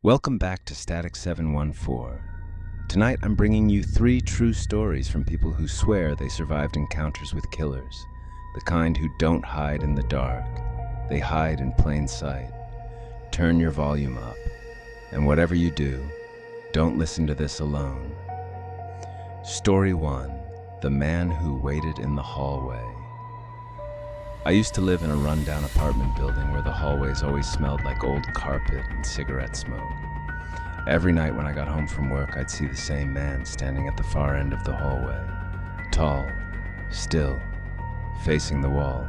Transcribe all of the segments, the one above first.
Welcome back to Static 714. Tonight I'm bringing you 3 true stories from people who swear they survived encounters with killers, the kind who don't hide in the dark. They hide in plain sight. Turn your volume up, and whatever you do, don't listen to this alone. Story 1: The Man Who Waited in the Hallway. I used to live in a rundown apartment building where the hallways always smelled like old carpet and cigarette smoke. Every night when I got home from work, I'd see the same man standing at the far end of the hallway. Tall, still, facing the wall.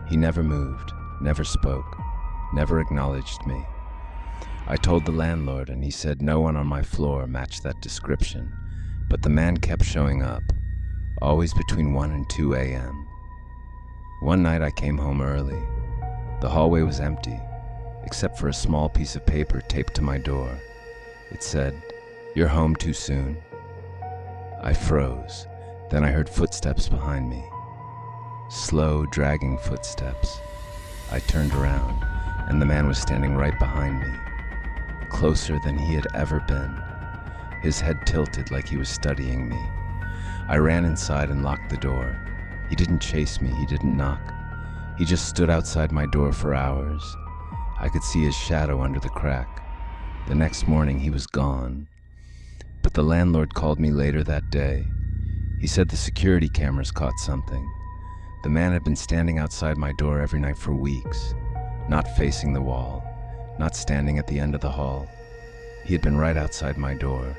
He never moved, never spoke, never acknowledged me. I told the landlord and he said no one on my floor matched that description, but the man kept showing up, always between 1 and 2 a.m. One night I came home early. The hallway was empty, except for a small piece of paper taped to my door. It said, "You're home too soon." I froze. Then I heard footsteps behind me. Slow, dragging footsteps. I turned around, and the man was standing right behind me, closer than he had ever been. His head tilted like he was studying me. I ran inside and locked the door. He didn't chase me, he didn't knock. He just stood outside my door for hours. I could see his shadow under the crack. The next morning he was gone. But the landlord called me later that day. He said the security cameras caught something. The man had been standing outside my door every night for weeks, not facing the wall, not standing at the end of the hall. He had been right outside my door,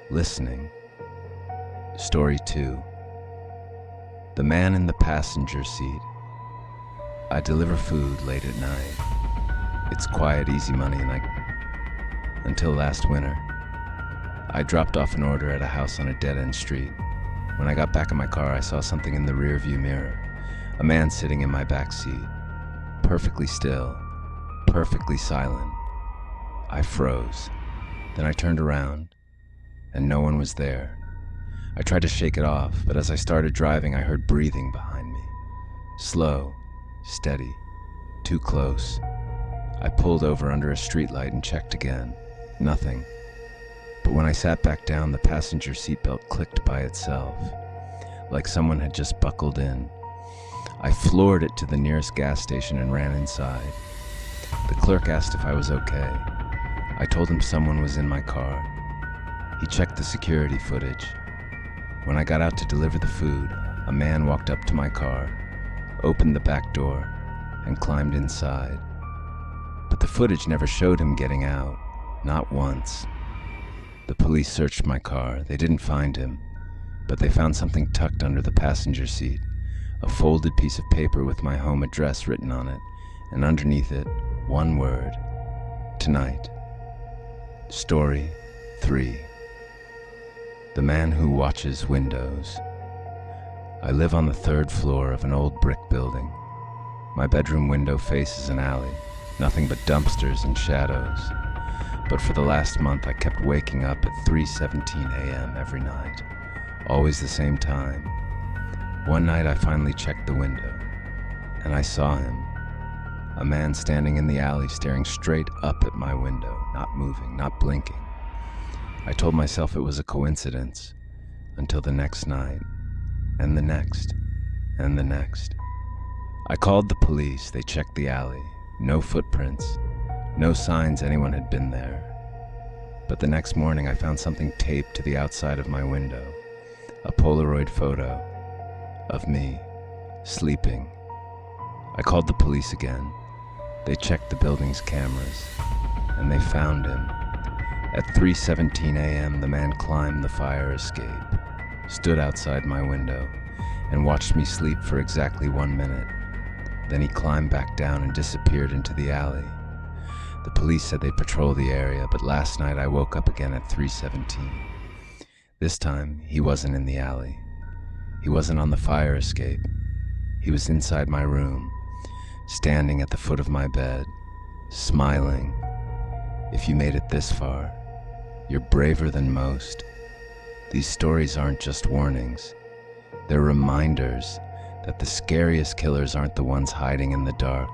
listening. Story 2: The Man in the Passenger Seat. I deliver food late at night. It's quiet, easy money, until last winter. I dropped off an order at a house on a dead-end street. When I got back in my car, I saw something in the rear-view mirror. A man sitting in my back seat, perfectly still, perfectly silent. I froze. Then I turned around, and no one was there. I tried to shake it off, but as I started driving, I heard breathing behind me. Slow, steady, too close. I pulled over under a streetlight and checked again. Nothing. But when I sat back down, the passenger seatbelt clicked by itself, like someone had just buckled in. I floored it to the nearest gas station and ran inside. The clerk asked if I was okay. I told him someone was in my car. He checked the security footage. When I got out to deliver the food, a man walked up to my car, opened the back door, and climbed inside. But the footage never showed him getting out, not once. The police searched my car. They didn't find him, but they found something tucked under the passenger seat, a folded piece of paper with my home address written on it, and underneath it, one word: tonight. Story 3: The Man Who Watches Windows. I live on the 3rd floor of an old brick building. My bedroom window faces an alley, nothing but dumpsters and shadows. But for the last month I kept waking up at 3:17 a.m. every night, always the same time. One night I finally checked the window, and I saw him. A man standing in the alley staring straight up at my window, not moving, not blinking. I told myself it was a coincidence, until the next night, and the next, and the next. I called the police. They checked the alley. No footprints, no signs anyone had been there. But the next morning I found something taped to the outside of my window, a Polaroid photo of me, sleeping. I called the police again. They checked the building's cameras, and they found him. At 3:17 a.m., the man climbed the fire escape, stood outside my window, and watched me sleep for exactly 1 minute. Then he climbed back down and disappeared into the alley. The police said they'd patrol the area, but last night I woke up again at 3:17. This time, he wasn't in the alley. He wasn't on the fire escape. He was inside my room, standing at the foot of my bed, smiling. If you made it this far, you're braver than most. These stories aren't just warnings. They're reminders that the scariest killers aren't the ones hiding in the dark.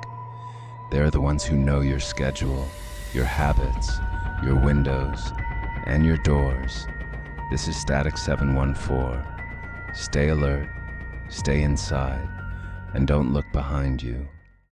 They're the ones who know your schedule, your habits, your windows, and your doors. This is Static 714. Stay alert, stay inside, and don't look behind you.